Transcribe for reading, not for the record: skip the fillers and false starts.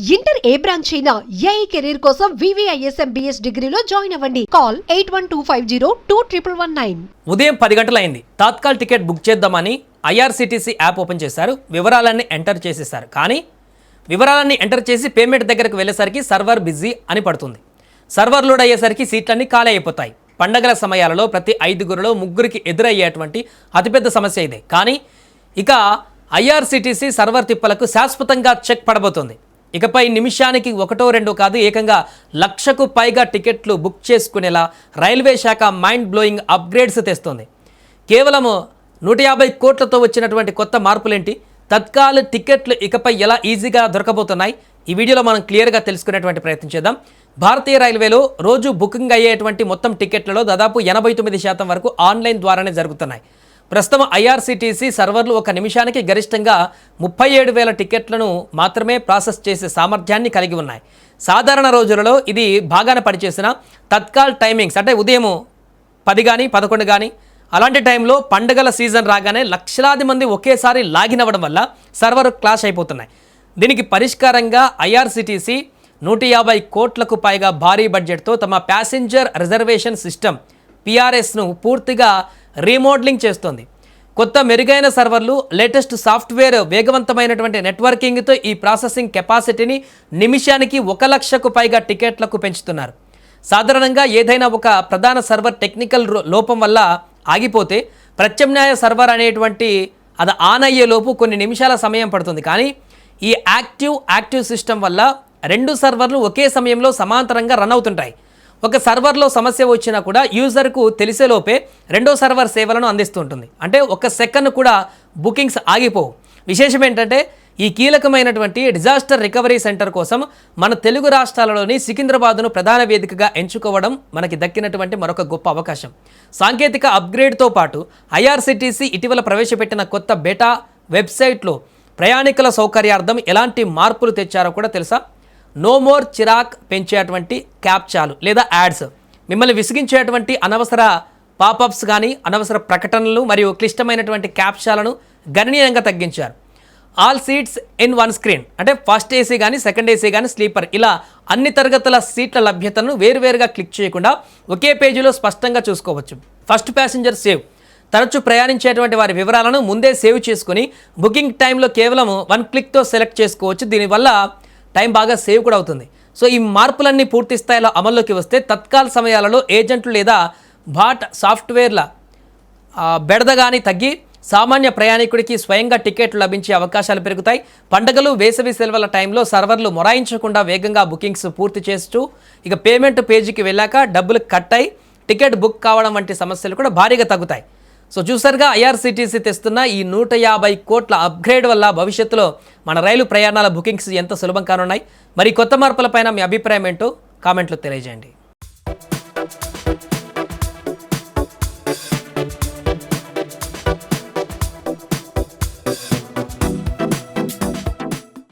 Inter ఏ branch అయినా AI career కోసం VVIS MBS డిగ్రీలో జాయిన్ అవ్వండి. కాల్ 8125021119. ఉదయం 10 గంటలైంది. తాత్కాల్ టికెట్ బుక్ చేద్దామని IRCTC యాప్ ఓపెన్ చేశారు. వివరాలన్నీ ఎంటర్ చేసేశారు. కానీ వివరాలన్నీ ఎంటర్ చేసి పేమెంట్ దగ్గరకు వెళ్ళేసరికి సర్వర్ బిజీ అని పడుతుంది. సర్వర్ లోడ్ అయ్యేసరికి సీట్లన్నీ ఖాళీ అయిపోతాయి. పండగల సమయాలలో ప్రతి 5గురిలో 3కి ఎదురయ్యేటువంటి అతిపెద్ద సమస్య ఇదే. కానీ ఇక IRCTC సర్వర్ తిప్పలకు శాశ్వతంగా చెక్ పడబోతుంది. ఇకపై నిమిషానికి 1-2 కాదు, ఏకంగా 1,00,000కు పైగా టికెట్లు బుక్ చేసుకునేలా రైల్వే శాఖ మైండ్ బ్లోయింగ్ అప్గ్రేడ్స్ తెస్తుంది. కేవలం 150 కోట్లతో వచ్చినటువంటి కొత్త మార్పులేంటి? తత్కాల్ టికెట్లు ఇకపై ఎలా ఈజీగా దొరకబోతున్నాయి? ఈ వీడియోలో మనం క్లియర్గా తెలుసుకునేటువంటి ప్రయత్నం చేద్దాం. భారతీయ రైల్వేలో రోజు బుకింగ్ అయ్యేటువంటి మొత్తం టికెట్లలో దాదాపు 89% వరకు ఆన్లైన్ ద్వారానే జరుగుతున్నాయి. ప్రస్తుతం IRCTC సర్వర్లు ఒక నిమిషానికి గరిష్టంగా 37,000 టికెట్లను మాత్రమే ప్రాసెస్ చేసే సామర్థ్యాన్ని కలిగి ఉన్నాయి. సాధారణ రోజులలో ఇది బాగానే పనిచేసిన తత్కాల్ టైమింగ్స్ అంటే ఉదయం 10 కానీ 11 కానీ అలాంటి టైంలో పండుగల సీజన్ రాగానే లక్షలాది మంది ఒకేసారి లాగిన్ అవ్వడం వల్ల సర్వర్ క్లాష్ అయిపోతున్నాయి. దీనికి పరిష్కారంగా IRCTC 150 కోట్లకు పైగా భారీ బడ్జెట్తో తమ ప్యాసింజర్ రిజర్వేషన్ సిస్టమ్ PRSను పూర్తిగా రీమోడలింగ్ చేస్తుంది. కొత్త మెరుగైన సర్వర్లు, లేటెస్ట్ సాఫ్ట్వేర్, వేగవంతమైనటువంటి నెట్వర్కింగ్తో ఈ ప్రాసెసింగ్ కెపాసిటీని నిమిషానికి 1,00,000కు పైగా టికెట్లకు పెంచుతున్నారు. సాధారణంగా ఏదైనా ఒక ప్రధాన సర్వర్ టెక్నికల్ లోపం వల్ల ఆగిపోతే ప్రత్యామ్నాయ సర్వర్ అనేటువంటి అది ఆన్ అయ్యేలోపు కొన్ని నిమిషాల సమయం పడుతుంది. కానీ ఈ యాక్టివ్ సిస్టమ్ వల్ల 2 సర్వర్లు ఒకే సమయంలో సమాంతరంగా రన్ అవుతుంటాయి. ఒక సర్వర్లో సమస్య వచ్చినా కూడా యూజర్కు తెలిసేలోపే రెండో సర్వర్ సేవలను అందిస్తుంటుంది. అంటే 1 సెకండ్ కూడా బుకింగ్స్ ఆగిపోవు. విశేషం ఏంటంటే ఈ కీలకమైనటువంటి డిజాస్టర్ రికవరీ సెంటర్ కోసం మన తెలుగు రాష్ట్రాలలోని సికింద్రాబాద్ను ప్రధాన వేదికగా ఎంచుకోవడం మనకి దక్కినటువంటి మరొక గొప్ప అవకాశం. సాంకేతిక అప్గ్రేడ్తో పాటు IRCTC ఇటీవల ప్రవేశపెట్టిన కొత్త బెటా వెబ్సైట్లో ప్రయాణికుల సౌకర్యార్థం ఎలాంటి మార్పులు తెచ్చారో కూడా తెలుసా? నో మోర్ చిరాక్ పెంచేటువంటి క్యాప్చాలు లేదా యాడ్స్, మిమ్మల్ని విసిగించేటువంటి అనవసర పాపప్స్ కానీ అనవసర ప్రకటనలు మరియు క్లిష్టమైనటువంటి క్యాప్చాలను గణనీయంగా తగ్గించారు. All seats in one screen అంటే ఫస్ట్ AC కానీ సెకండ్ AC కానీ స్లీపర్ ఇలా అన్ని తరగతుల సీట్ల లభ్యతను వేరువేరుగా క్లిక్ చేయకుండా ఒకే పేజీలో స్పష్టంగా చూసుకోవచ్చు. ఫస్ట్ ప్యాసింజర్ సేవ్, తరచూ ప్రయాణించేటువంటి వారి వివరాలను ముందే సేవ్ చేసుకుని బుకింగ్ టైంలో కేవలం 1 క్లిక్తో సెలెక్ట్ చేసుకోవచ్చు. దీనివల్ల టైం బాగా సేవ్ కూడా అవుతుంది. సో ఈ మార్పులన్నీ పూర్తి స్థాయిలో అమల్లోకి వస్తే తత్కాల్ సమయాలలో ఏజెంట్లు లేదా బాట్ సాఫ్ట్వేర్ల బెడద కానీ తగ్గి సామాన్య ప్రయాణికుడికి స్వయంగా టికెట్లు లభించే అవకాశాలు పెరుగుతాయి. పండుగలు, వేసవి సెలవుల టైంలో సర్వర్లు మొరాయించకుండా వేగంగా బుకింగ్స్ పూర్తి చేస్తూ ఇక పేమెంట్ పేజీకి వెళ్ళాక డబ్బులు కట్ అయి టికెట్ బుక్ కావడం వంటి సమస్యలు కూడా భారీగా తగ్గుతాయి. సో చూసారుగా IRCTC తెస్తున్న ఈ 150 కోట్ల అప్గ్రేడ్ వల్ల భవిష్యత్తులో మన రైలు ప్రయాణాల బుకింగ్స్ ఎంత సులభం కానున్నాయి. మరి కొత్త మార్పులపైన మీ అభిప్రాయం ఏంటో కామెంట్లో తెలియజేయండి.